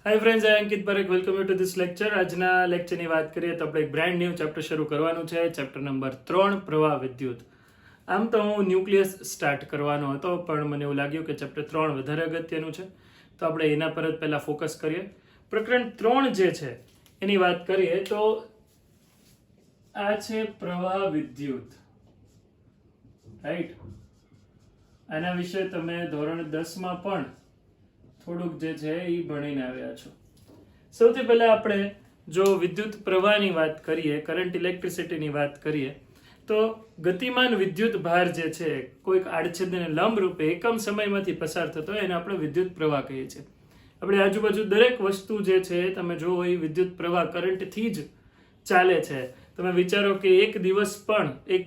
Hi friends, I Ankit Parekh. Welcome you to this lecture. આજના લેક્ચરની વાત કરીએ તો આપણે એક બ્રાન્ડ ન્યૂ ચેપ્ટર શરૂ કરવાનું છે. ચેપ્ટર નંબર 3, પ્રવાહ વિદ્યુત. આમ તો હું ન્યુક્લિયસ સ્ટાર્ટ કરવાનો હતો, પણ મને એવું લાગ્યું કે ચેપ્ટર 3 વધારે અગત્યનું છે, તો આપણે એના પર જ પહેલા ફોકસ કરીએ. પ્રકરણ 3 જે છે એની વાત કરીએ તો આ છે પ્રવાહ વિદ્યુત, રાઈટ. આના વિશે તમે ધોરણ 10 માં પણ થોડુંક જે છે એ ભણીને આવ્યા છો. સૌથી પહેલા આપણે જો વિદ્યુત પ્રવાહની વાત કરીએ, કરંટ ઇલેક્ટ્રિસિટીની વાત કરીએ, તો ગતિમાન વિદ્યુત ભાર જે છે કોઈક આડછેદને લંબ રૂપે એકમ સમયમાંથી પસાર થતો હોય એને આપણે વિદ્યુત પ્રવાહ કહીએ છીએ. આપણે આજુબાજુ દરેક વસ્તુ જે છે તમે જુઓ એ વિદ્યુત પ્રવાહ કરંટથી જ ચાલે છે. તમે વિચારો કે એક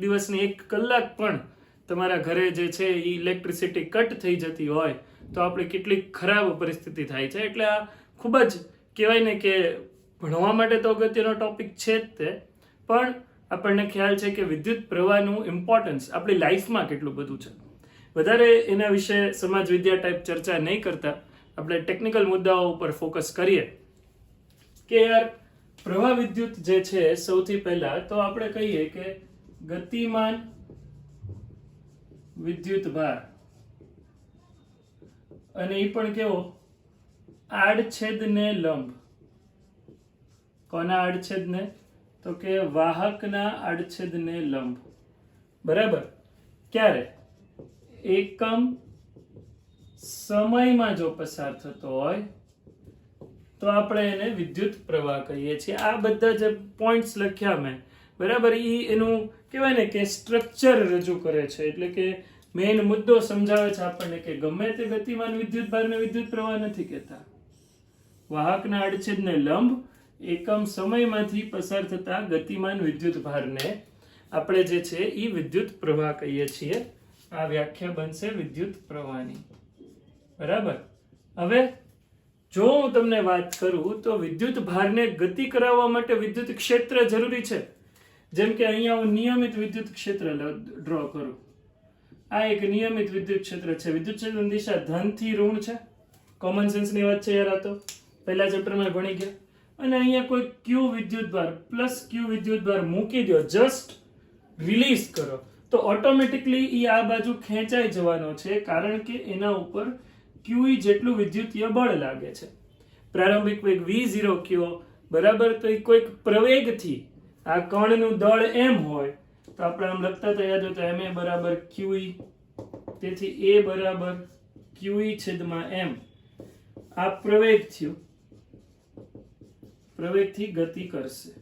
દિવસની 1 કલાક પણ તમારા ઘરે જે છે એ ઇલેક્ટ્રિસિટી કટ થઈ જતી હોય તો આપણે કેટલી ખરાબ પરિસ્થિતિ થાય છે. એટલે આ ખૂબ જ કહેવાય ને કે ભણવા માટે તો અગત્યનો ટોપિક છે જ તે, પણ આપણને ખ્યાલ છે કે વિદ્યુત પ્રવાહનું ઇમ્પોર્ટન્સ આપણી લાઈફમાં કેટલું બધું છે. વધારે એના વિશે સમાજ વિદ્યા ટાઈપ ચર્ચા નહીં કરતા આપણે ટેકનિકલ મુદ્દાઓ ઉપર ફોકસ કરીએ કે યાર પ્રવાહ વિદ્યુત જે છે સૌથી પહેલા તો આપણે કહીએ કે ગતિમાન વિદ્યુત ભાર, અને એ પણ કેવો આડછેદને લંબ. કોના આડછેદને? તો કે વાહકના આડછેદને લંબ. બરાબર. ક્યારે? એકમ સમયમાં જો પસાર થતો હોય તો આપણે એને વિદ્યુત પ્રવાહ કહીએ છીએ. આ બધા જે પોઈન્ટ્સ લખ્યા મેં, બરાબર, એનું કહેવાય ને કે સ્ટ્રક્ચર રજૂ કરે છે. એટલે કે મેઇન મુદ્દો સમજાવે છે આપણને કે ગમે તે ગતિમાન વિદ્યુત ભારને વિદ્યુત પ્રવાહ નથી કહેતા. વાહકના આડછેદને લંબ એકમ સમયમાંથી પસાર થતા ગતિમાન વિદ્યુત ભારને આપણે જે છે એ વિદ્યુત પ્રવાહ કહીએ છીએ. આ વ્યાખ્યા બનશે વિદ્યુત પ્રવાહની. બરાબર. હવે જો હું તમને વાત કરું તો વિદ્યુત ભારને ગતિ કરાવવા માટે વિદ્યુત ક્ષેત્ર જરૂરી છે. જેમ કે અહીંયા હું નિયમિત વિદ્યુત ક્ષેત્ર ડ્રો કરું. આ એક નિયમિત વિદ્યુત ક્ષેત્ર છે. વિદ્યુત ક્ષેત્રની દિશા ધનથી ઋણ છે. કોમન સેન્સની વાત છે યાર, આ તો પહેલા ચેપ્ટરમાં ભણી ગયા. અને અહીંયા કોઈ ક્યુ વિદ્યુત ભાર પ્લસ ક્યુ વિદ્યુત ભાર મૂકી દો, જસ્ટ રિલીઝ કરો તો ઓટોમેટિકલી એ આ બાજુ ખેંચાઈ જવાનો છે, કારણ કે એના ઉપર ક્યુ જેટલું વિદ્યુતીય બળ લાગે છે. પ્રારંભિક વેગ v0 કયો, બરાબર, તો એ કોઈક પ્રવેગથી આ કણનું દળ m હોય તો આપણે આમ લખતા તો યાદ હોય તો ma બરાબર qe, તેથી a બરાબર qe છેદમાં m. આ પ્રવેગ થયો, પ્રવેગથી ગતિ કરશે.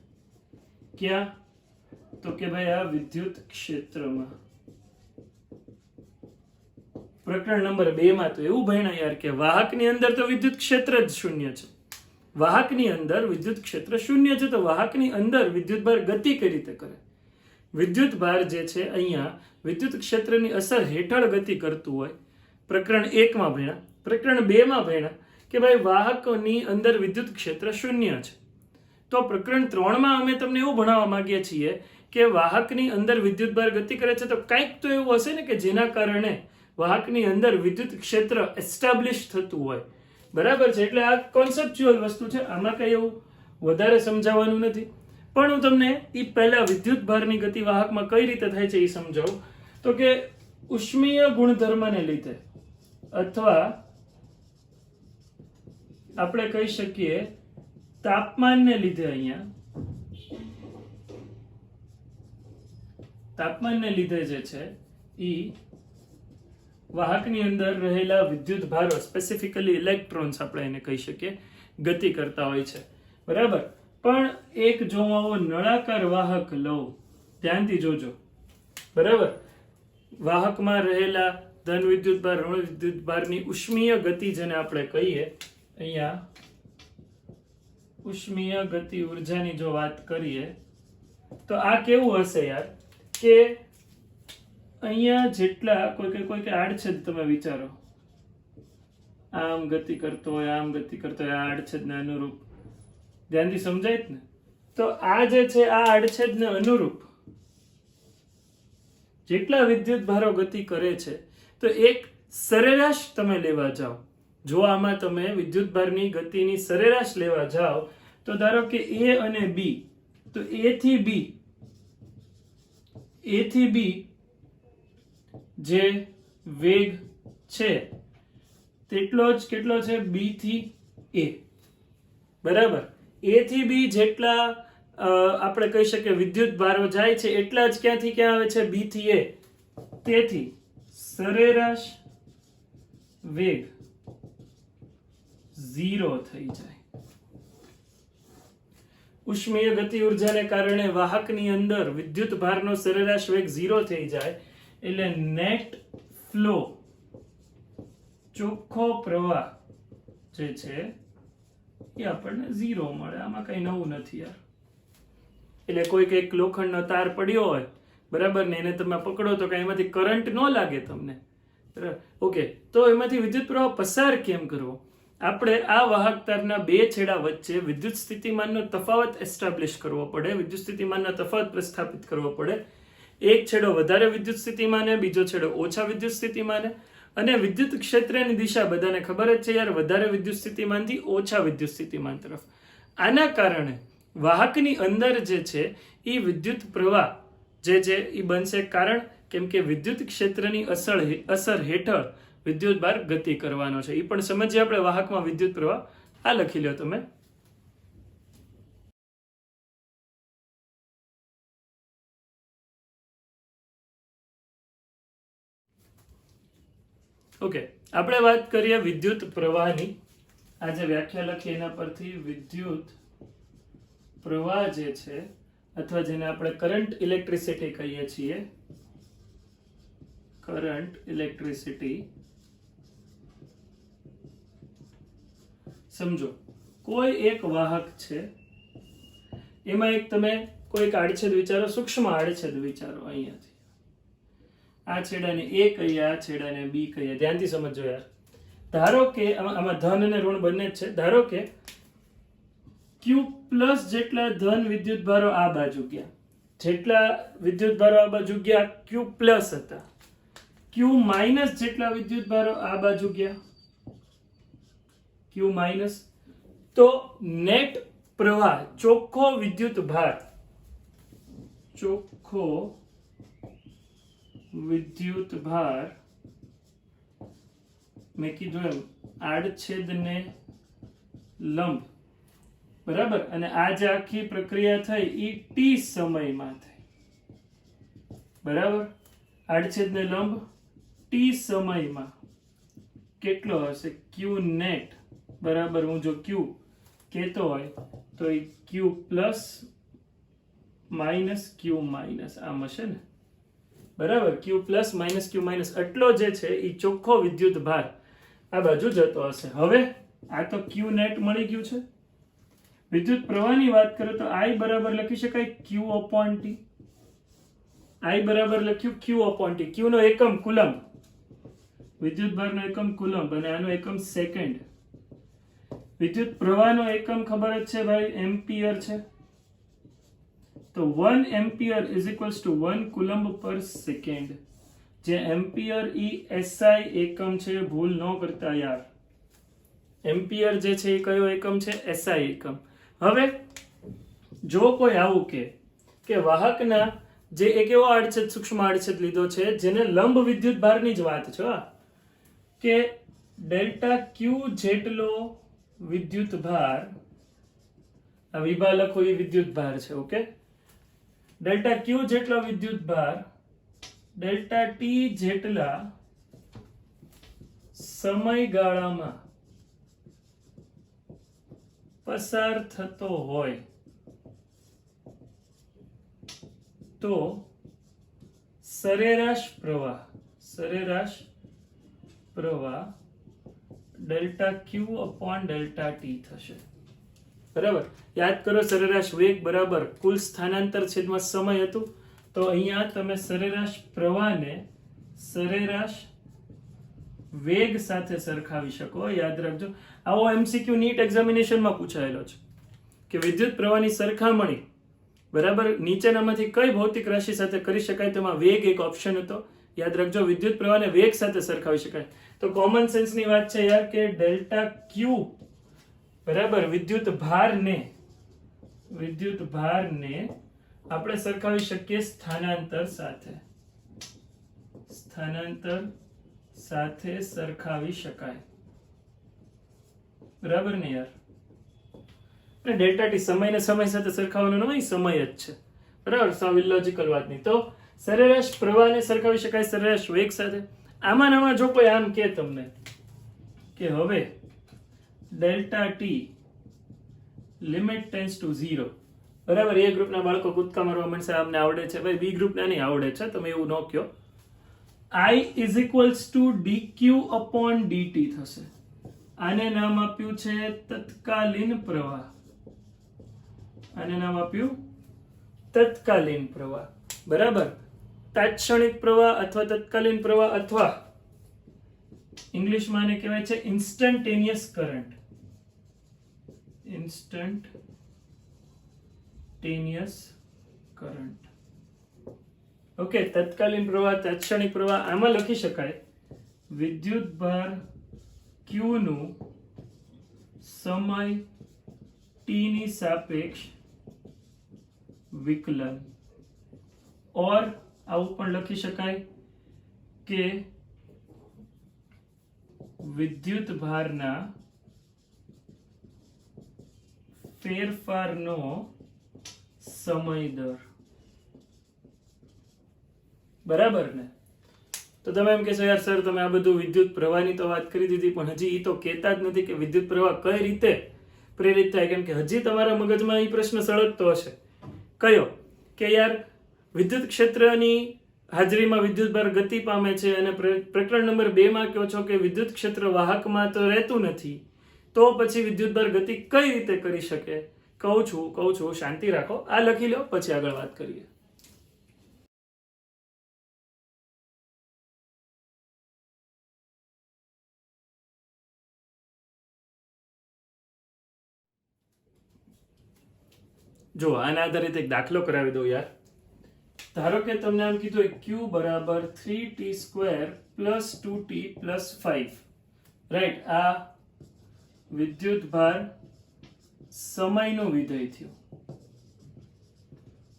ક્યાં? તો કે ભાઈ આ વિદ્યુત ક્ષેત્રમાં. પ્રકરણ નંબર 2 માં તો એવું ભણ્યા યાર કે વાહકની અંદર તો વિદ્યુત ક્ષેત્ર જ શૂન્ય છે. વાહકની અંદર વિદ્યુત ક્ષેત્ર શૂન્ય છે, તો વાહકની અંદર વિદ્યુત ભાર ગતિ કઈ રીતે કરે? વિદ્યુત ભાર જે છે અહીંયા વિદ્યુત ક્ષેત્રની અસર હેઠળ ગતિ કરતું હોય. પ્રકરણ 1 માં ભણ્યા. પ્રકરણ 2 માં ભણ્યા કે ભાઈ વાહકોની અંદર વિદ્યુત ક્ષેત્ર શૂન્ય છે. તો પ્રકરણ 3 માં અમે તમને એવું ભણાવવા માંગીએ છીએ કે વાહકની અંદર વિદ્યુત ભાર ગતિ કરે છે, તો કંઈક તો એવું હશે ને કે જેના કારણે વાહકની અંદર વિદ્યુત ક્ષેત્ર એસ્ટાબ્લિશ થતું હોય. બરાબર છે. એટલે આ કોન્સેપ્ચ્યુઅલ વસ્તુ છે, આમાં કઈ એવું વધારે સમજાવવાનું નથી. પણ હું તમને એ પહેલા વિદ્યુત ભારની ગતિ વાહકમાં કઈ રીતે થાય છે એ સમજાવું. તો કે ઉષ્મીય ગુણધર્મને લીધે, અથવા આપણે કહી શકીએ તાપમાનને લીધે, અહીંયા તાપમાનને લીધે જે છે એ વાહકની અંદર રહેલા વિદ્યુત ભારો, સ્પેસિફિકલી ઇલેક્ટ્રોન્સ આપણે એને કહી શકીએ, ગતિ કરતા હોય છે. બરાબર. પણ એક જો હું આવો નળાકાર વાહક લઉં, ધ્યાનથી જોજો, બરાબર, વાહકમાં રહેલા ધન વિદ્યુત ભાર, ઋણ વિદ્યુત ભારની ઉષ્મીય ગતિ જેને આપણે કહીએ, અહીંયા ઉષ્મીય ગતિ ઉર્જાની જો વાત કરીએ તો આ કેવું હશે યાર કે અહીંયા જેટલા કોઈ આડછેદ તમે વિચારો, આમ ગતિ કરતો હોય, આમ ગતિ કરતો હોય, આ આડછેદને અનુરૂપ, ધ્યાનથી સમજાય જ ને? તો આ જે છે આ આડછેદને અનુરૂપ જેટલા વિદ્યુત ભારો ગતિ કરે છે, તો એક સરેરાશ તમે લેવા જાઓ જો આમાં તમે વિદ્યુતભારની ગતિની સરેરાશ લેવા જાઓ તો ધારો કે એ અને બી, તો એ થી બી જે વેગ છે તેટલો જ કેટલો છે બી થી એ, બરાબર. એ થી બી જેટલા આપણે કહી શકીએ વિદ્યુત ભારો જાય છે એટલા જ ક્યાંથી ક્યાં આવે છે બી થી એ. તેથી સરેરાશ વેગ 0 થઈ જાય. ઉષ્મીય ગતિ ઉર્જાને કારણે વાહકની અંદર વિદ્યુત ભારનો સરેરાશ વેગ 0 થઈ જાય એટલે નેટ ફ્લો ચોખ્ખો પ્રવાહ જે છે એ આપણને 0 મળે. આમાં કઈ નવું નથી યાર. એટલે કોઈક એક લોખંડનો તાર પડ્યો હોય, બરાબર ને, એને તમે પકડો તો કઈ એમાંથી કરંટ ન લાગે તમને, બરાબર. ઓકે, તો એમાંથી વિદ્યુત પ્રવાહ પસાર કેમ કરવો? આપણે આ વાહક તારના બે છેડા વચ્ચે વિદ્યુત સ્થિતિમાનનો તફાવત એસ્ટાબ્લિશ કરવો પડે, વિદ્યુત સ્થિતિમાનનો તફાવત પ્રસ્થાપિત કરવો પડે. એક છેડો વધારે વિદ્યુત સ્થિતિમાને, બીજો છેડો ઓછા વિદ્યુત સ્થિતિમાને. અને વિદ્યુત ક્ષેત્રની દિશા બધાને ખબર જ છે યાર, વધારે વિદ્યુત સ્થિતિમાનથી ઓછા વિદ્યુત સ્થિતિમાન તરફ. આના કારણે વાહકની અંદર જે છે એ વિદ્યુત પ્રવાહ જે છે એ બનશે, કારણ કેમ કે વિદ્યુત ક્ષેત્રની અસર હેઠળ વિદ્યુત ભાર ગતિ કરવાનો છે. એ પણ સમજીએ આપણે વાહકમાં વિદ્યુત પ્રવાહ. આ લખી લો તમે. ઓકે, આપણે વાત કરીએ વિદ્યુત પ્રવાહની. આ જે વ્યાખ્યા લખી એના પરથી વિદ્યુત પ્રવાહ જે છે, અથવા જેને આપણે કરંટ ઇલેક્ટ્રિસિટી કહીએ છીએ, કરંટ ઇલેક્ટ્રિસિટી. સમજો કોઈ એક વાહક છે, એમાં એક તમે કોઈક આડછેદ વિચારો, સૂક્ષ્મ આડછેદ વિચારો. અહીંયાથી આ છેડાને એ કહીએ, આ છેડાને બી કહીએ. ધ્યાનથી સમજો યાર. ધારો કે આમાં ધન અને ઋણ બંને જ છે. ધારો કે ક્યુ પ્લસ જેટલા ધન વિદ્યુત ભારો આ બાજુ ગયા, જેટલા વિદ્યુત ભારો આ બાજુ ગયા ક્યુ પ્લસ હતા. ક્યુ માઇનસ જેટલા વિદ્યુત ભારો આ બાજુ ગયા ક્યુ માઇનસ. તો નેટ પ્રવાહ, ચોખ્ખો વિદ્યુત ભાર, ચોખ્ખો વિદ્યુત ભાર, મેં કીધું એમ આડછેદને લંબ, બરાબર. અને આ જે આખી પ્રક્રિયા થઈ એ ટી સમયમાં થઈ, બરાબર. આડછેદને લંબ ટી સમયમાં કેટલો હશે? ક્યુ નેટ બરાબર, હું જો ક્યુ કહેતો હોય તો એ ક્યુ પ્લસ માઇનસ ક્યુ માઇનસ આમ હશે ને, બરાબર. ક્યુ પ્લસ માઇનસ ક્યુ માઇનસ આટલો જે છે એ ચોખ્ખો વિદ્યુત ભાર આ બાજુ જતો હશે. હવે આ તો ક્યુ નેટ મળી ગયું છે. વિદ્યુત પ્રવાહની વાત કરો તો આઈ બરાબર લખી શકાય ક્યુ અપોન ટી. આઈ બરાબર લખ્યું ક્યુ અપોન ટી. ક્યુ નો એકમ કુલમ્બ, વિદ્યુત ભારનો એકમ કુલમ્બ, અને આનો એકમ સેકન્ડ. વિદ્યુત પ્રવાહનો એકમ ખબર જ છે ભાઈ, એમ્પિયર છે. તો 1 ampere is equals to 1 coulomb પર સેકન્ડ. જે એમ્પિયર ઈ એસઆઈ એકમ છે, ભૂલ ન કરતા યાર. એમ્પિયર જે છે એ કયો એકમ છે? એસઆઈ એકમ. હવે જો કોઈ આવું કે વાહકના જે એક એવો આડછેદ, સૂક્ષ્મ આડછેદ લીધો છે જેને લંબ વિદ્યુત ભારની જ વાત છે, કે ડેલ્ટા ક્યુ જેટલો વિદ્યુત ભાર, આ વિભા લખો એ વિદ્યુત ભાર છે, ઓકે. ડેલ્ટા ક્યુ જેટલો વિદ્યુત ભાર ડેલ્ટા ટી જેટલા સમયગાળામાં પસાર થતો હોય તો સરેરાશ પ્રવાહ ડેલ્ટા ક્યુ અપોન ડેલ્ટા ટી થશે, બરાબર. યાદ કરો, સરેરાશ વેગ બરાબર કુલ સ્થાનાંતર છેદમાં સમય હતું. તો અહીંયા તમે સરેરાશ પ્રવાહને સરેરાશ વેગ સાથે સરખાવી શકો. યાદ રાખજો, આવો એમસીક્યુ નીટ એક્ઝામિનેશનમાં પૂછાયેલો છે કે વિદ્યુત પ્રવાહની સરખામણી, બરાબર, નીચેનામાંથી કઈ ભૌતિક રાશિ સાથે કરી શકાય? તેમાં વેગ એક ઓપ્શન હતો. યાદ રાખજો, વિદ્યુત પ્રવાહને વેગ સાથે સરખાવી શકાય. તો કોમન સેન્સની વાત છે યાર કે ડેલ્ટા ક્યુ બરાબર વિદ્યુત ભારને આપણે સરખાવી શકીએ સ્થાનાંતર સાથે સરખાવી શકાય. બરાબર ને યાર? અને ડેલ્ટા ટી સમયને સમય સાથે સરખાવવાનો નહીં, સમય જ છે. બરાબર, સાવ ઇલોજિકલ વાત નહીં. તો સરેરાશ પ્રવાહને સરખાવી શકાય સરેરાશ વેગ સાથે. આમાં જો કોઈ આમ કે તમને કે હવે delta T limit tense two 0, બરાબર, એ ગ્રુપના બાળકો કૂદકા મારવા માંડશે, અમને આવડે છે ભાઈ, બી ગ્રુપના નહીં આવડે છે, તમે એવું ન કહો. I is equals to dq upon dt થશે. આને નામ આપ્યું છે તત્કાલીન પ્રવાહ. બરાબર. તાત્ક્ષણિક પ્રવાહ અથવા તત્કાલીન પ્રવાહ અથવા ઇંગ્લિશમાં આને કહેવાય છે ઇન્સ્ટન્ટેનિયસ કરંટ. ઓકે, તત્કાલીન પ્રવાહ, તાત્ક્ષણિક પ્રવાહ. આમાં લખી શકાય વિદ્યુત ભાર Q નું સમય t ની સાપેક્ષ વિકલન, ઓર આવું પણ લખી શકાય કે વિદ્યુત ભારના ફેરફારનો સમય દર. બરાબર ને? તો તમે એમ કહેશો યાર સર તમે આ બધું વિદ્યુત પ્રવાહની તો વાત કરી દીધી, પણ હજી એ તો કહેતા જ નથી કે વિદ્યુત પ્રવાહ કઈ રીતે પ્રેરિત થાય. કેમ કે હજી તમારા મગજમાં એ પ્રશ્ન સળગતો હશે. કયો? કે યાર વિદ્યુત ક્ષેત્રની હાજરીમાં વિદ્યુતભાર ગતિ પામે છે અને પ્રકરણ નંબર 2 માં કહો છો કે વિદ્યુત ક્ષેત્ર વાહકમાં તો રહેતું નથી, તો પછી વિદ્યુતભાર ગતિ કઈ રીતે કરી શકે? કહું છું શાંતિ રાખો, આ લખી લો પછી આગળ વાત કરીએ. જો આના આધારિત એક દાખલો કરાવી દઉં યાર. ધારો કે તમને આમ કીધું q બરાબર 3t² + 2t + 5, રાઈટ? આ વિદ્યુત ભાર સમયનો વિધેય થયો.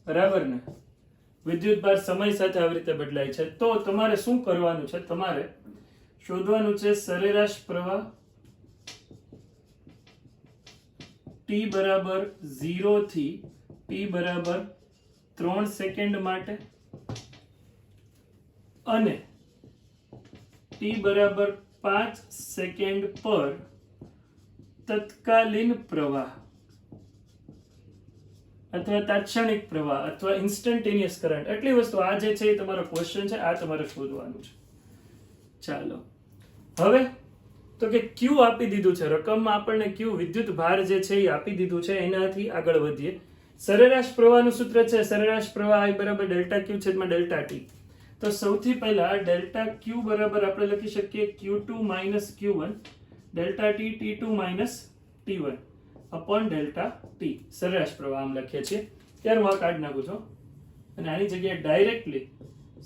બરાબર ને? વિદ્યુત ભાર સમય સાથે આવી રીતે બદલાય છે. તો તમારે શું કરવાનું છે? તમારે શોધવાનું છે સરેરાશ પ્રવાહ t બરાબર 0 થી t બરાબર 3 સેકન્ડ માટે અને t બરાબર 5 સેકન્ડ પર તત્કાલીન પ્રવાહ અથવા તાત્ક્ષણિક પ્રવાહ અથવા ઇન્સ્ટન્ટેનિયસ કરંટ. એટલી વસ્તુ આ જે છે એ તમારો ક્વેશ્ચન છે, આ તમારે શોધવાનું છે. ચાલો હવે તો કે Q આપી દીધું છે, રકમમાં આપણને Q વિદ્યુત ભાર જે છે એ આપી દીધું છે. એનાથી આગળ વધીએ. સરેરાશ પ્રવાહનું સૂત્ર છે સરેરાશ પ્રવાહ I બરાબર ડેલ્ટા Q છેદમાં ડેલ્ટા T. તો સૌથી પહેલા ડેલ્ટા Q બરાબર આપણે લખી શકીએ Q2 minus Q1 delta T T2 minus T1 upon delta T. સરેરાશ પ્રવાહ આમ લખીએ છીએ. ત્યારે હું આ કાઢી નાખું છું અને આની જગ્યાએ ડાયરેક્ટલી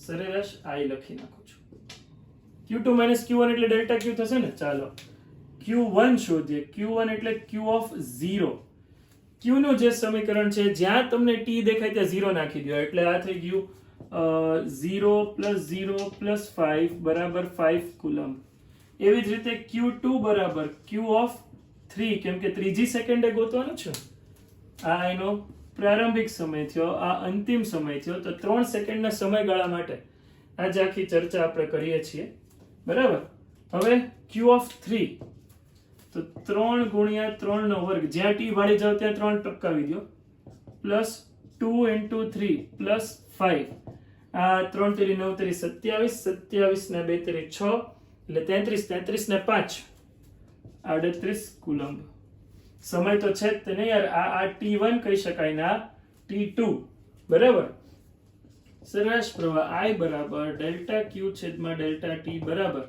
સરેરાશ I લખી નાખું છું. Q2 માઇનસ Q1 એટલે ડેલ્ટા Q થશે ને. ચાલો Q1 શોધીએ. Q1 એટલે Q ઓફ 0. Q નું જે સમીકરણ છે જ્યાં તમને T દેખાય ત્યાં 0 નાખી દો એટલે આ થઈ ગયું 0 + 0 + 5 બરાબર 5 કુલમ્બ. એવી જ રીતે Q2 બરાબર Q ઓફ 3, કેમ કે ત્રીજી સેકન્ડે ગોતવાનું છે. આ એનો પ્રારંભિક સમય થયો, આ અંતિમ સમય થયો. તો 3 સેકન્ડના સમયગાળા માટે આજે આખી ચર્ચા આપણે કરીએ છીએ. બરાબર. હવે Q ઓફ 3 તો 3 ગુણ્યા 3 નો વર્ગ, જ્યાં t વાળી જાવ ત્યાં 3 ટપકાવી દો, પ્લસ 2 × 3 પ્લસ 5. આ 3 × 9 = 27, 27 ને 2 × 6 એટલે 33, 33 ને 5 38 કુલમ્બ. સમય તો છે જ તે નહીં યાર. આ T1 કહી શકાય ને આ T2. બરાબર. સરેરાશ પ્રવાહ I બરાબર ડેલ્ટા Q છેદમાં ડેલ્ટા T બરાબર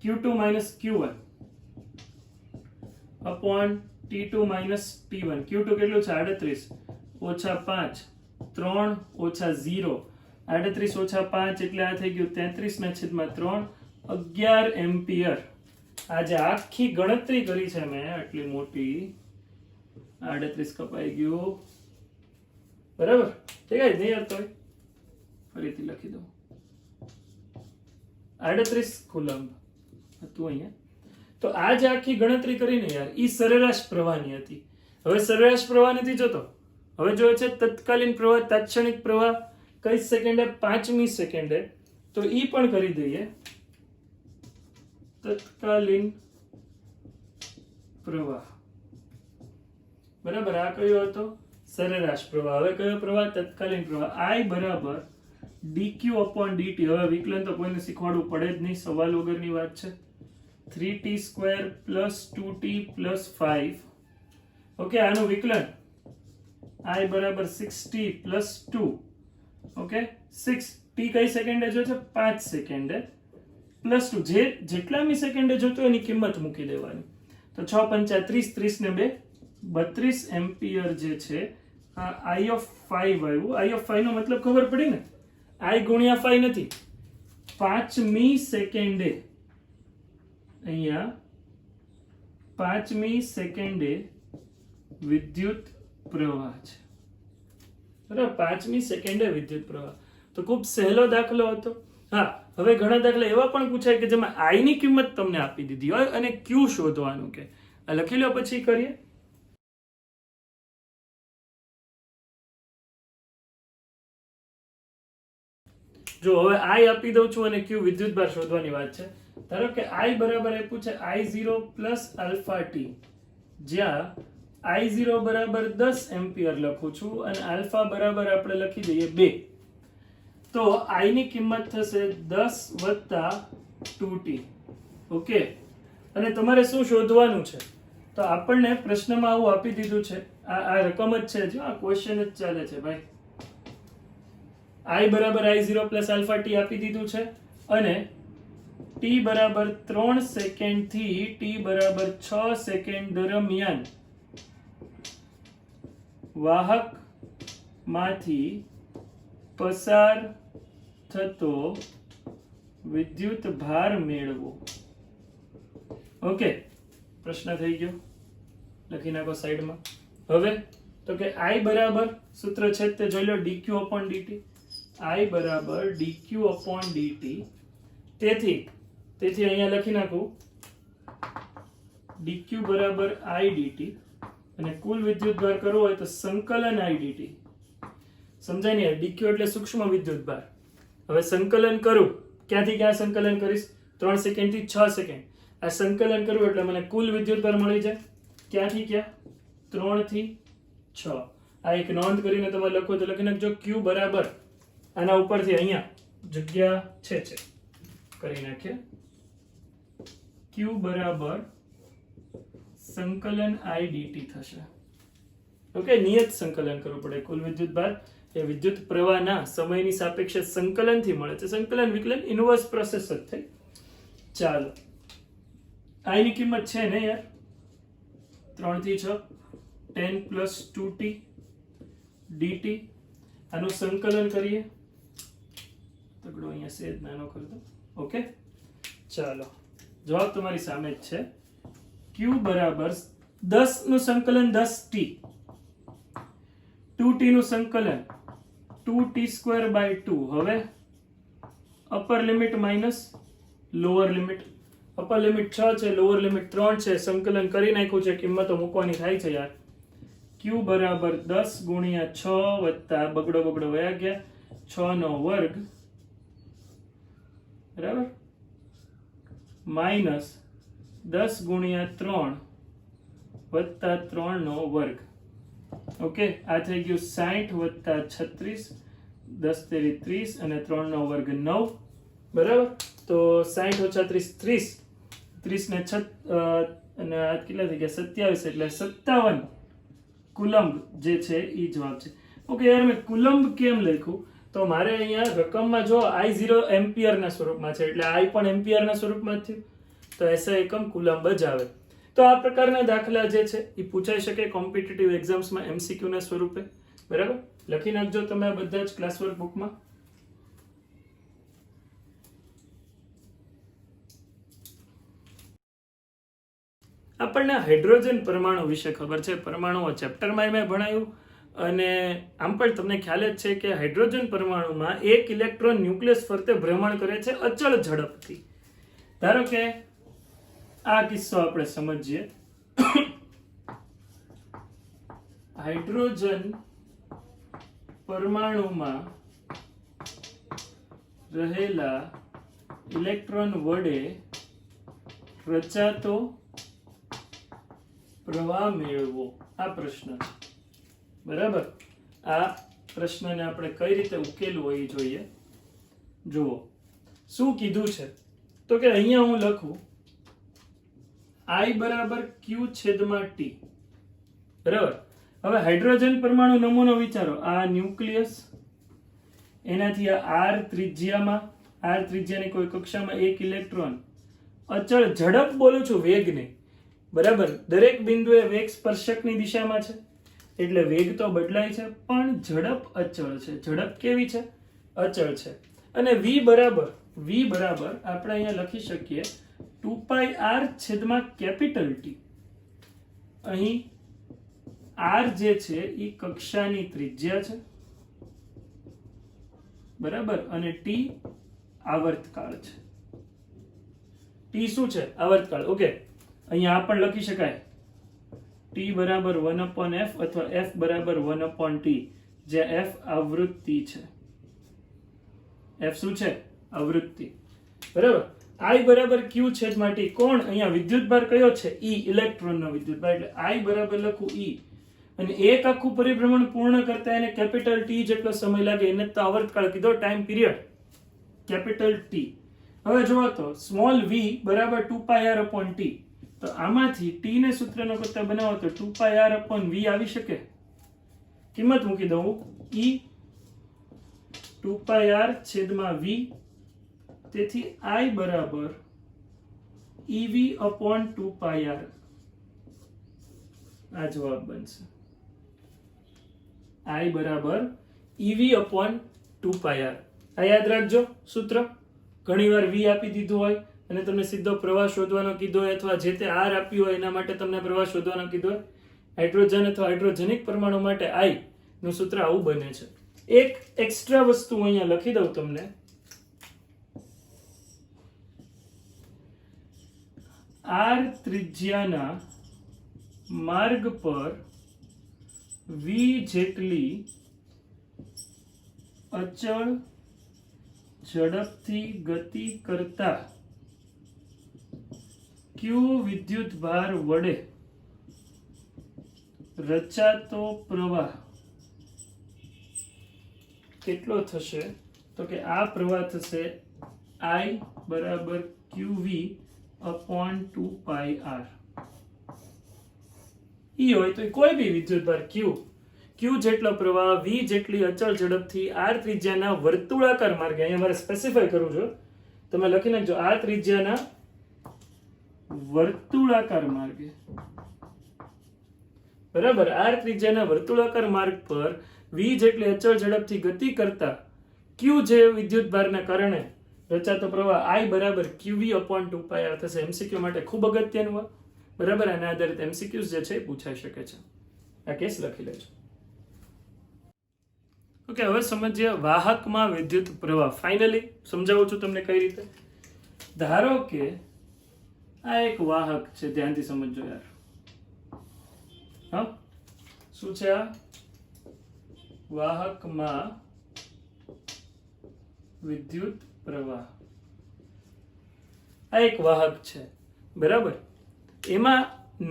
Q2 minus Q1 upon T2 minus T1. Q2 કેટલું છે? 38 ઓછા 5 3 ઓછા 0 38 ઓછા 5 એટલે આ થઈ ગયું 33/3 11 એમ્પિયર. આજે આખી ગણતરી કરી છે મેં આટલી મોટી. 38 કપાઈ ગયું, બરાબર? ઠીક નહીં યાર? તો ફરીથી લખી દઉં. 38 કુલમ્બ હતું અહીંયા. તો આ જે આખી ગણતરી કરીને યાર, ઈ સરેરાશ પ્રવાહની હતી. હવે સરેરાશ પ્રવાહ નથી જોતો, હવે જોઈએ છે તત્કાલીન પ્રવાહ, તાત્ક્ષણિક પ્રવાહ કઈ સેકન્ડે? 5મી સેકન્ડે. તો ઈ પણ કરી દઈએ. તત્કાલીન પ્રવાહ, બરાબર? આ કયો હતો? સરેરાશ પ્રવાહ. હવે કયો પ્રવાહ? તત્કાલીન પ્રવાહ. I બરાબર dq/dt. હવે વિકલન તો કોઈને શીખવાડવું પડે જ નહીં, સવાલ વગરની વાત છે. 3t² + 2t + 5. ઓકે, આનું વિકલન I બરાબર 6t + 2. ઓકે, 6t કઈ સેકન્ડે જો છે? 5 સેકન્ડે +2. જેટલામી સેકન્ડે જોતો એની કિંમત મૂકી દેવાની. તો 6 × 5 = 30, 30 ને 2 32 એમ્પિયર જે છે આ I/5 આવ્યું. I/5 નો મતલબ ખબર પડી ને? I ગુણ્યા 5 નથી, 5મી સેકન્ડે. અહીંયા 5મી સેકન્ડે વિદ્યુત પ્રવાહ છે, બરાબર? 5મી સેકન્ડે વિદ્યુત પ્રવાહ. તો ખૂબ સહેલો દાખલો હતો. હા, હવે ઘણા દાખલા એવા પણ પૂછાય કે જેમાં I ની કિંમત તમને આપી દીધી હોય અને Q શોધવાનું કે. આ લખી લો, પછી કરીએ. જો હવે I આપી દઉં છું અને Q વિદ્યુતભાર શોધવાની વાત છે. ધારો કે I બરાબર આપ્યું છે I0 + αt, જ્યાં I0 બરાબર 10 એમ્પિયર લખું છું અને આલ્ફા બરાબર આપણે લખી દઈએ 2. તો I ની કિંમત થશે 10 + 2t. ઓકે, અને તમારે શું શોધવાનું છે? તો આપણને પ્રશ્નમાં આવું આપી દીધું છે. આ રકમ જ છે, જો આ ક્વેશ્ચન જ ચાલે છે ભાઈ. I બરાબર I0 + αt આપી દીધું છે અને t બરાબર 3 સેકન્ડ થી t બરાબર 6 સેકન્ડ દરમિયાન વાહક માંથી પસાર થતો વિદ્યુત ભાર મેળવો. ઓકે, પ્રશ્ન થઈ ગયો, લખી નાખો સાઈડમાં. હવે તો કે I બરાબર સૂત્ર છે તે જોઈ લો, dq/dt. I બરાબર dq/dt. તેથી અહીંયા લખી નાખું dq બરાબર I dt, અને કુલ વિદ્યુતભાર કરવો હોય તો સંકલન I dt. સમજાય ને? dq એટલે સૂક્ષ્મ વિદ્યુતભાર. હવે સંકલન કરું, ક્યાંથી ક્યાં સંકલન કરીશ? 3 સેકન્ડ થી 6 સેકન્ડ. આ સંકલન કરવું એટલે મને કુલ વિદ્યુતભાર મળી જાય. ક્યાંથી ક્યાં? 3 થી 6. આ એક નોંધ કરીને તમે લખો તો લખી નાખજો Q બરાબર, આના ઉપરથી અહીંયા જગ્યા છે કરી નાખીએ. Q બરાબર સંકલન I dt થશે. ઓકે, નિયત સંકલન કરવું પડે. કુલ વિદ્યુતભાર એ વિદ્યુત પ્રવાહના સમયની સાપેક્ષે સંકલનથી મળે છે. સંકલન વિકલન ઇન્વર્સ પ્રોસેસ જ થઈ. ચાલો, I ની કિંમત છે ને યાર, 3 થી 6, 10 + 2t dt. આનું સંકલન કરીએ. તગડો અહીંયા સેજ નાનો કરી દો. ઓકે, ચાલો, જવાબ તમારી સામે જ છે. Q બરાબર 10 નું સંકલન 10t, 2t નું સંકલન 2t² / 2. હવે upper limit minus lower limit. Upper limit 6 છે, લોઅર લિમિટ 3 છે. સંકલન કરી નાખ્યું છે, કિંમતો મૂકવાની થાય છે યાર. Q બરાબર 10 × 6 વત્તા બગડો વયા ગયા 6 નો વર્ગ, બરાબર, માઇનસ 10 × 3 વત્તા 3 નો વર્ગ. ઓકે, આ થઈ ગયું 60 વત્તા 36, 10 તેરી 30 અને 3 નો વર્ગ 9, બરાબર. તો 60 ઓછા 30 30 ને 6 અને આ કેટલા થઈ ગયા? 27, એટલે 57 કુલમ્બ જે છે એ જવાબ છે. ઓકે યાર, મેં કુલમ્બ કેમ લખ્યું? તો મારે અહીંયા રકમમાં જો I0 એમ્પિયરના સ્વરૂપમાં છે, એટલે I પણ એમ્પિયરના સ્વરૂપમાં જ થયું, તો એસઆઈ એકમ કુલમ્બ જ આવે. તો આ પ્રકારના દાખલા જે છે એ પૂછાઈ શકે કોમ્પિટિટિવ એક્ઝામ્સમાં MCQ ના સ્વરૂપે, બરાબર. લખી નાખજો તમે બધા જ ક્લાસવર્ક બુકમાં. આપણને હાઇડ્રોજન પરમાણુ વિશે ખબર છે, પરમાણુ ચેપ્ટરમાં મેં ભણાયું, અને આમ પણ તમને ખ્યાલ જ છે કે હાઇડ્રોજન પરમાણુમાં એક ઇલેક્ટ્રોન ન્યુક્લિયસ ફરતે ભ્રમણ કરે છે અચળ ઝડપથી. ધારો કે આ કિસ્સો આપણે સમજીએ. હાઇડ્રોજન પરમાણુમાં રહેલા ઇલેક્ટ્રોન વડે રચાતો પ્રવાહ મેળવો. આ પ્રશ્ન, બરાબર. આ પ્રશ્નને આપણે કઈ રીતે ઉકેલવો એ જોઈએ. જુઓ શું કીધું છે, તો કે અહીંયા હું લખું I બરાબર Q છેદમાં T, બરાબર. હવે હાઇડ્રોજન પરમાણુ નમૂનો વિચારો. આ ન્યુક્લિયસ, એનાથી આ R ત્રિજ્યાની કોઈ કક્ષામાં એક ઇલેક્ટ્રોન, અચળ ઝડપ બોલું છું, વેગ નહીં, બરાબર. દરેક બિંદુએ વેગ સ્પર્શકની દિશામાં છે, એટલે વેગ તો બદલાય છે પણ ઝડપ અચળ છે. ઝડપ કેવી છે? અચળ છે. અને v બરાબર આપણે અહીંયા લખી શકીએ 2πr છેદમાં કેપિટલ T. અહીં r જે છે એ કક્ષાની ત્રિજ્યા છે, બરાબર, અને t આવર્તકાળ છે. t શું છે? આવર્તકાળ. ઓકે, અહીંયા આ પણ લખી શકાય t બરાબર 1/f અથવા f બરાબર 1/t, જ્યાં f આવૃત્તિ છે. f શું છે? આવૃત્તિ, બરાબર. I બરાબર Q છેદમાં T. કોણ? અહીંયા વિદ્યુતભાર કયો છે? E, ઇલેક્ટ્રોનનો વિદ્યુતભાર. એટલે I બરાબર લખું E, અને એક આખું પરિભ્રમણ પૂર્ણ કરતા એને કેપિટલ T જેટલો સમય લાગે, એને તો આવર્તકાળ કીધો, ટાઈમ પીરિયડ, કેપિટલ T. હવે જુઓ તો સ્મોલ v બરાબર 2πr/t. તો આમાંથી t ને સૂત્રનો કરતા બનાવો તો 2πr/v આવી શકે. કિંમત મૂકી દઉં, E 2πr છેદમાં v. તેથી I બરાબર EV/2πr. આ જવાબ બનશે. I બરાબર EV/2πr. આ યાદ રાખજો સૂત્ર. ઘણીવાર v આપી દીધું હોય અને તમને સીધો પ્રવાહ શોધવાનો કીધો હોય, અથવા જે તે r આપ્યું હોય એના માટે તમને પ્રવાહ શોધવાનો કીધો હોય. હાઇડ્રોજન અથવા હાઇડ્રોજનિક પરમાણુ માટે I નું સૂત્ર આવું બને છે. એક એક્સ્ટ્રા વસ્તુ હું અહીંયા લખી દઉં તમને. r ત્રિજ્યાના માર્ગ પર v જેટલી અચળ ઝડપથી ગતિ કરતા q વિદ્યુતભાર વડે રચાતો પ્રવાહ કેટલો થશે? તો કે આ પ્રવાહ થશે I બરાબર QV/2πr. E હોય તો કોઈ બી વિદ્યુતભાર Q જેટલો પ્રવાહ v જેટલી અચળ ઝડપથી r ત્રિજ્યાના વર્તુળાકાર માર્ગે, અહીંયા મારે સ્પેસિફાય કરવું છે, તમે લખી નાખજો, r ત્રિજ્યાના વર્તુળાકાર માર્ગે, બરાબર, r ત્રિજ્યાના વર્તુળાકાર માર્ગ પર v જેટલી અચળ ઝડપથી ગતિ કરતા q જે વિદ્યુતભારના કારણે રચાતો પ્રવાહ I બરાબર QV/2πr થશે. MCQ માટે ખૂબ અગત્યનું હોય, બરાબર. આના આધારિત MCQs જે છે પૂછાઈ શકે છે. આ કેસ લખી લેજો. ઓકે, હવે સમજીએ વાહકમાં વિદ્યુત પ્રવાહ. ફાઇનલી સમજાવું છું તમને કઈ રીતે. ધારો કે આ એક વાહક છે, ધ્યાનથી સમજજો યાર. હા, શું છે આ? વાહકમાં વિદ્યુત પ્રવાહ. આ એક વાહક છે, બરાબર. એમાં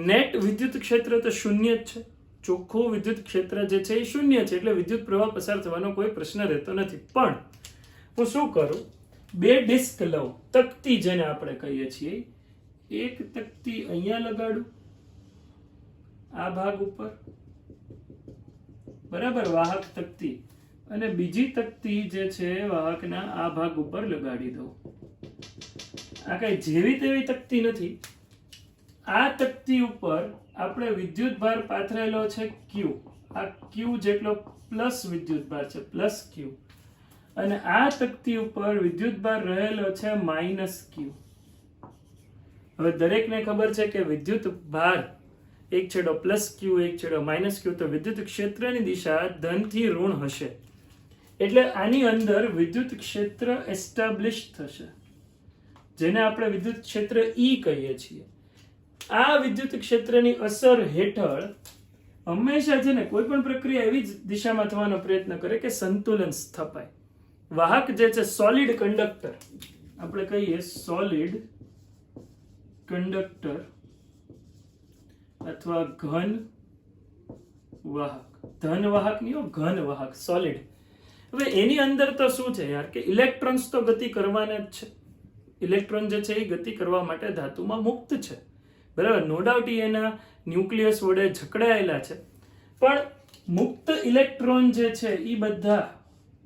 નેટ વિદ્યુત ક્ષેત્ર તો શૂન્ય જ છે. ચોખ્ખું વિદ્યુત ક્ષેત્ર જે છે એ શૂન્ય છે, એટલે વિદ્યુત પ્રવાહ પસાર થવાનો કોઈ પ્રશ્ન રહેતો નથી. પણ હું શું કરું, બે ડિસ્ક લઉં, તકતી જેને આપણે કહીએ છીએ. એક તકતી અહીંયા લગાડું આ ભાગ ઉપર, બરાબર, વાહક તકતી, અને બીજી તકતી જે છે વાહકના આ ભાગ ઉપર લગાડી દઉં. આ કઈ જેવી તેવી તકતી નથી. આ તકતી ઉપર આપણે વિદ્યુતભાર પાથરેલો છે Q. આ Q જેટલો પ્લસ વિદ્યુતભાર છે, પ્લસ Q. અને આ તકતી ઉપર વિદ્યુતભાર રહેલો છે -Q. હવે દરેકને ખબર છે કે વિદ્યુત ભાર એક છેડો પ્લસ ક્યુ એક છેડો માઇનસ ક્યુ, તો વિદ્યુત ક્ષેત્રની દિશા ધનથી ઋણ હશે. એટલે આની અંદર વિદ્યુત ક્ષેત્ર એસ્ટાબ્લિશ થશે, જેને આપણે વિદ્યુત ક્ષેત્ર ઈ કહીએ છીએ. આ વિદ્યુત ક્ષેત્રની અસર હેઠળ હંમેશા છે ને કોઈ પણ પ્રક્રિયા એવી જ દિશામાં થવાનો પ્રયત્ન કરે કે સંતુલન સ્થપાય. વાહક જે છે સોલિડ કંડક્ટર, આપણે કહીએ સોલિડ કંડક્ટર અથવા ઘન વાહક, ધન વાહક નહીં, ઘન વાહક, સોલિડ. હવે એની અંદર તો શું છે યાર કે ઇલેક્ટ્રોન્સ તો ગતિ કરવાના જ છે. ઇલેક્ટ્રોન જે છે એ ગતિ કરવા માટે ધાતુમાં મુક્ત છે, બરાબર, નો ડાઉટ એના ન્યુક્લિયસ વડે જકડાયેલા છે. પણ મુક્ત ઇલેક્ટ્રોન જે છે એ બધા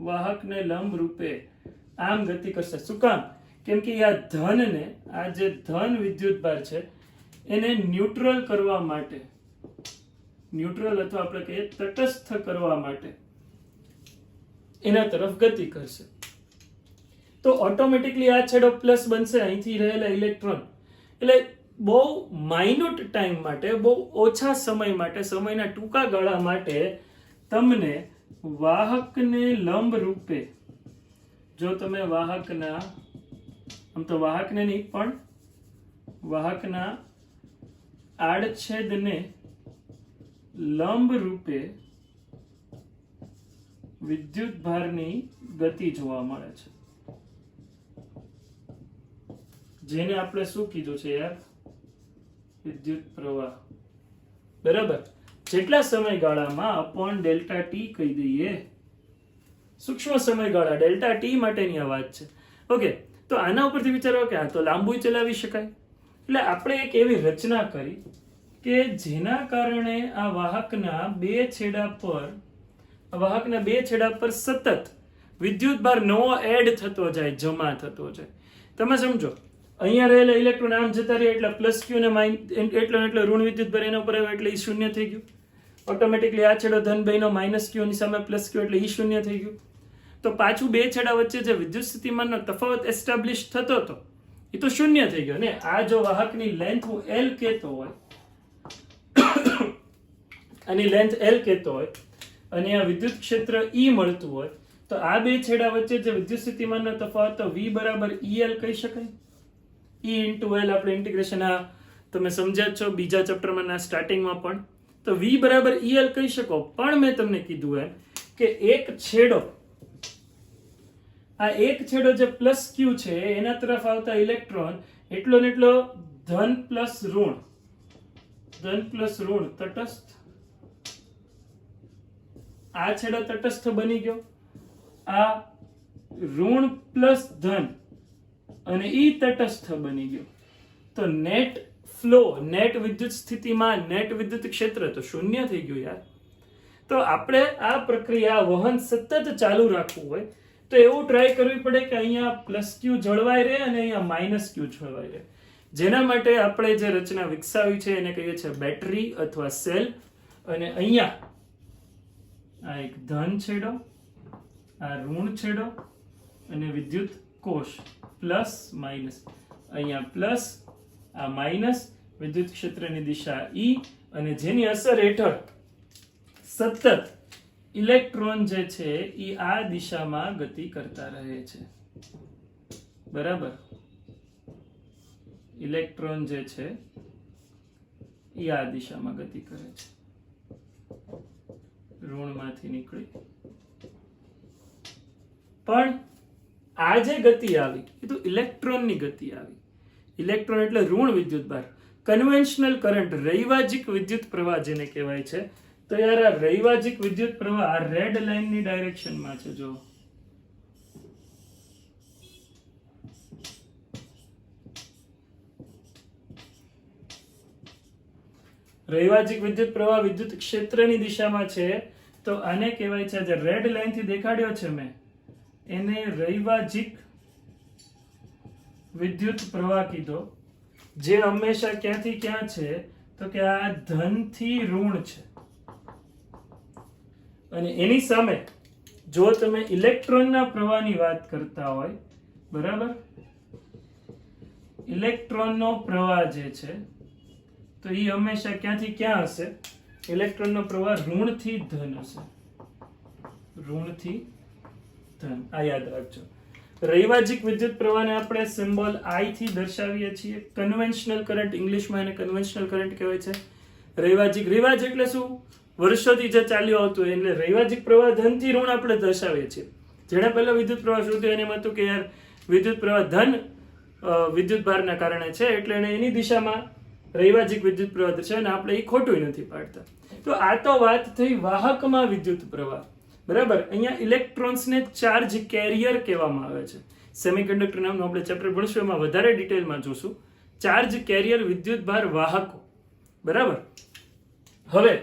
વાહકને લંબ રૂપે આમ ગતિ કરશે. શું કામ? કેમ કે આ ધનને, આ જે ધન વિદ્યુતભાર છે એને ન્યુટ્રલ કરવા માટે, ન્યુટ્રલ અથવા આપણે કહીએ તટસ્થ કરવા માટે એના તરફ ગતિ કરશે. તો ઓટોમેટિકલી આ છેડો પ્લસ બનશે અહીંથી રહેલા ઇલેક્ટ્રોન. એટલે બહુ માઇન્યુટ ટાઈમ માટે, બહુ ઓછા સમય માટે, સમયના ટૂંકા ગાળા માટે તમને વાહકને લંબ રૂપે, જો તમે વાહકના, આમ તો વાહકને નહીં પણ વાહકના આડછેદને લંબ રૂપે વિદ્યુત ભારની ગતિ જોવા મળે છે, જેને આપણે શું કીધું છે યાર? વિદ્યુત પ્રવાહ. બરાબર. જેટલા સમયગાળામાં અપોન ડેલ્ટા ટી કહી દઈએ, સૂક્ષ્મ સમયગાળા ડેલ્ટા ટી માટેની આ વાત છે. ઓકે, તો આના ઉપરથી વિચારો કે આ તો લાંબુ ચલાવી શકાય. એટલે આપણે એક એવી રચના કરી કે જેના કારણે આ વાહકના બે છેડા પર સતત વિદ્યુત ભાર નવો એડ થતો જાય, જમા થતો જાય. તમે સમજો, અહીંયા રહેલા ઇલેક્ટ્રોન આમ જતા રહે એટલે પ્લસ ક્યુ ને એટલો ઋણ વિદ્યુત ભાર એના ઉપર આવ્યો એટલે ઈ શૂન્ય થઈ ગયું. ઓટોમેટિકલી આ છેડો ધન બન્યો, માઇનસ ક્યુ ની સામે પ્લસ ક્યુ એટલે ઈ શૂન્ય થઈ ગયું. તો પાછું બે છેડા વચ્ચે જે વિદ્યુત સ્થિતિમાનનો તફાવત એસ્ટાબ્લિશ થતો હતો એ તો શૂન્ય થઈ ગયો ને. આ જો વાહકની લેન્થ હું એલ કહેતો હોય, આની લેન્થ એલ કહેતો હોય અને આ વિદ્યુત ક્ષેત્ર ઈ મળતું હોય, તો આ બે છેડા વચ્ચે જે વિદ્યુત સ્થિતિમાનનો તફાવત તો વી બરાબર ઈ એલ કહી શકાય. ઈ ઇન્ટુ એલ આપણે ઇન્ટિગ્રેશન આ તમે સમજ્યા જ છો બીજા ચેપ્ટરમાં ના સ્ટાર્ટિંગમાં પણ. તો વી બરાબર ઈ એલ કહી શકો. પણ મેં તમને કીધું એમ કે એક છેડો, આ એક છેડો જે પ્લસ ક્યુ છે એના તરફ આવતા ઇલેક્ટ્રોન એટલો ને એટલો ધન પ્લસ ઋણ તટસ્થ, આ છેડો તટસ્થ બની ગયો, આ ઋણ પ્લસ ધન અને ઈ તટસ્થ બની ગયો. તો નેટ ફ્લો, નેટ વિદ્યુત સ્થિતિમાં, નેટ વિદ્યુત ક્ષેત્ર તો શૂન્ય થઈ ગયું યાર. તો આપણે આ પ્રક્રિયા વહન સતત ચાલુ રાખવું હોય તો એવું ટ્રાય કરવી પડે કે અહીંયા પ્લસ ક્યુ જળવાઈ રહે અને અહીંયા માઇનસ ક્યુ જળવાઈ રહે. જેના માટે આપણે જે રચના વિકસાવી છે એને કહીએ છીએ બેટરી અથવા સેલ. અને અહીંયા આ એક ધન છેડો, આ ઋણ છેડો અને વિદ્યુત કોષ પ્લસ માઇનસ, અહીંયા પ્લસ, આ માઇનસ, વિદ્યુત ક્ષેત્રની દિશા ઈ, અને જેની અસર હેઠળ સતત ઇલેક્ટ્રોન જે છે એ આ દિશામાં ગતિ કરતા રહે છે. બરાબર. ઇલેક્ટ્રોન જે છે એ આ દિશામાં ગતિ કરે છે, ઋણમાંથી નીકળી. પણ આ જે ગતિ આવી એ તો ઇલેક્ટ્રોનની ગતિ આવી. ઇલેક્ટ્રોન એટલે ઋણ વિદ્યુતભાર. કન્વેન્શનલ કરંટ, રૈવાજિક વિદ્યુત પ્રવાહ જેને કહેવાય છે. તો યાર આ રૈવાજિક વિદ્યુત પ્રવાહ આ રેડ લાઈનની ડાયરેક્શનમાં છે. જો રૈવાજિક વિદ્યુત પ્રવાહ વિદ્યુત ક્ષેત્રની દિશામાં છે. તો આને કહેવાય છે, જે રેડ લાઈન થી દેખાડ્યો છે મેં એને રૈવાજિક વિદ્યુત પ્રવાહ કીધો, જે હંમેશા ક્યાંથી ક્યાં છે તો કે આ ધન થી ઋણ છે. અને એની સામે જો તમે ઇલેક્ટ્રોનના પ્રવાહની વાત કરતા હોય, બરાબર, ઇલેક્ટ્રોનનો પ્રવાહ જે છે તો એ હંમેશા ક્યાંથી ક્યાં હશે? ઇલેક્ટ્રોનનો પ્રવાહ ઋણથી ધન હશે, ઋણથી ધન. આ યાદ રાખજો. રૈવાજિક વિદ્યુત પ્રવાહને આપણે સિમ્બોલ I થી દર્શાવીએ છીએ. કન્વેન્શનલ કરંટ, ઇંગ્લિશમાં એને કન્વેન્શનલ કરંટ કહેવાય છે. રૈવાજિક, રિવાજ એટલે શું? વર્ષોથી જે ચાલ્યું આવતું હોય. એટલે રૈવાજિક પ્રવાહ ધનથી ઋણ આપણે દર્શાવીએ છીએ. જેણે પહેલો વિદ્યુત પ્રવાહ શોધ્યો થયો એને એમ હતું કે યાર વિદ્યુત પ્રવાહ ધન વિદ્યુત ભારના કારણે છે, એટલે એને એની દિશામાં રૈવાજિક વિદ્યુત પ્રવાહ દર્શાવે, અને આપણે એ ખોટું નથી પાડતા. તો આ તો વાત થઈ વાહકમાં વિદ્યુત પ્રવાહ, બરાબર. અહીંયા ઇલેક્ટ્રોન્સને ચાર્જ કેરિયર કહેવામાં આવે છે. સેમિકન્ડક્ટર નામનું આપણે ચેપ્ટર ભણશું, એમાં વધારે ડિટેલમાં જોશું. ચાર્જ કેરિયર વિદ્યુત ભાર વાહકો, બરાબર. હવે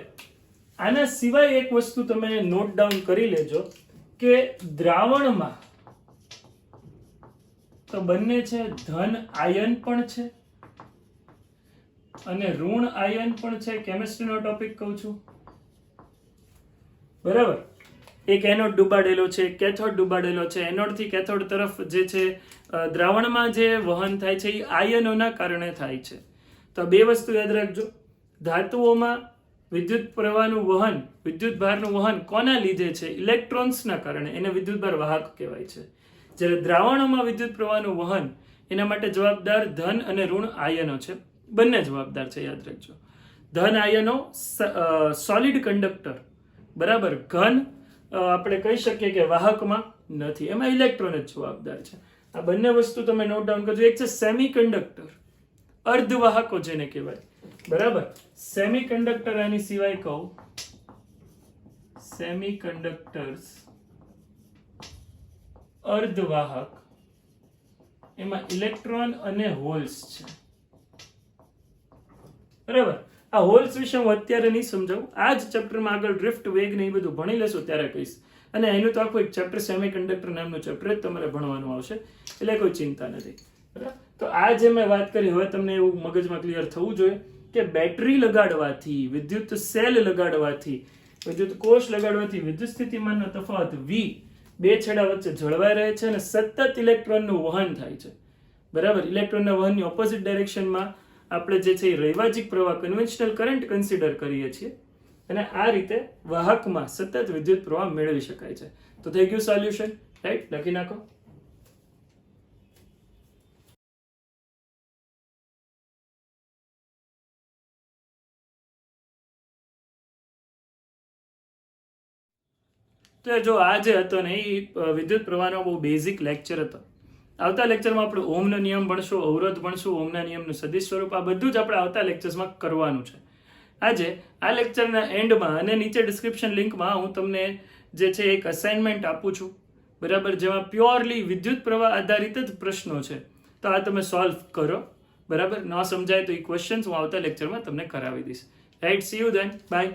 આના સિવાય એક વસ્તુ તમે નોટ ડાઉન કરી લેજો કે દ્રાવણમાં તો બંને છે, ધન આયન પણ છે અને ઋણ આયન પણ છે. કેમિસ્ટ્રીનો ટોપિક કહું છું, બરાબર. એક એનોડ ડૂબાડેલો છે, કેથોડ ડૂબાડેલો છે. એનોડ થી કેથોડ તરફ જે છે દ્રાવણમાં જે વહન થાય છે એ આયનોના કારણે થાય છે. તો બે વસ્તુ યાદ રાખજો. ધાતુઓમાં વિદ્યુત પ્રવાહનું વહન, વિદ્યુત ભારનું વહન કોના લીધે છે? ઇલેક્ટ્રોન્સના કારણે. એને વિદ્યુત ભાર વાહક કહેવાય છે. જ્યારે દ્રાવણોમાં વિદ્યુત પ્રવાહનું વહન, એના માટે જવાબદાર ધન અને ઋણ આયનો છે. બંને જવાબદાર છે, યાદ રાખજો. ધન આયનો સોલિડ કંડક્ટર, બરાબર. ઘન આપણે કહી શકીએ કે વાહકમાં નથી, એમાં ઇલેક્ટ્રોન જ જવાબદાર છે. આ બંને વસ્તુ તમે નોટ ડાઉન કરજો. એક છે સેમી કંડક્ટર, અર્ધવાહકો જેને કહેવાય, બરાબર. સેમી કંડક્ટર આની સિવાય કહું, સેમી કંડક્ટર્સ અર્ધવાહક, એમાં ઇલેક્ટ્રોન અને હોલ્સ છે, બરાબર. આ હોલ્સ વિશે હું અત્યારે નહીં સમજાવું. આ જ ચેપ્ટરમાં આગળ ડ્રિફ્ટ, વેગ ને એ બધું ભણી લેશું ત્યારે કહીશ. અને એનું તો આખું એક ચેપ્ટર સેમિકન્ડક્ટર નામનું ચેપ્ટર જ તમારે ભણવાનું આવશે, એટલે કોઈ ચિંતા નથી, બરાબર. તો આ જે મેં વાત કરી, હવે તમને એવું મગજમાં ક્લિયર થવું જોઈએ કે બેટરી લગાડવાથી, વિદ્યુત સેલ લગાડવાથી, વિદ્યુત કોષ લગાડવાથી વિદ્યુત સ્થિતિમાનનો તફાવત V બે છેડા વચ્ચે જળવાઈ રહે છે અને સતત ઇલેક્ટ્રોનનું વહન થાય છે, બરાબર. ઇલેક્ટ્રોનના વહનની ઓપોઝિટ ડાયરેક્શનમાં આપણે જે છે એ રૈવાજિક પ્રવાહ, કન્વેન્શનલ કરંટ કન્સિડર કરીએ છીએ, અને આ રીતે વાહકમાં સતત વિદ્યુત પ્રવાહ મેળવી શકાય છે. તો થઈ ગયું સોલ્યુશન, રાઈટ? લખી નાખો. તો જો આ જે હતો ને એ વિદ્યુત પ્રવાહનો બહુ બેઝિક લેક્ચર હતો. આવતા લેક્ચરમાં આપણે ઓમનો નિયમ ભણશું, અવરોધ ભણશું, ઓમના નિયમનું સદિશ સ્વરૂપ, આ બધું જ આપણે આવતા લેક્ચર્સમાં કરવાનું છે. આજે આ લેક્ચરના એન્ડમાં અને નીચે ડિસ્ક્રિપ્શન લિંકમાં હું તમને જે છે એક અસાઇનમેન્ટ આપું છું, બરાબર, જેમાં પ્યોરલી વિદ્યુત પ્રવાહ આધારિત જ પ્રશ્નો છે. તો આ તમે સોલ્વ કરો, બરાબર. ન સમજાય તો એ ક્વેશ્ચન્સ હું આવતા લેક્ચરમાં તમને કરાવી દઈશ, right? See you then, by.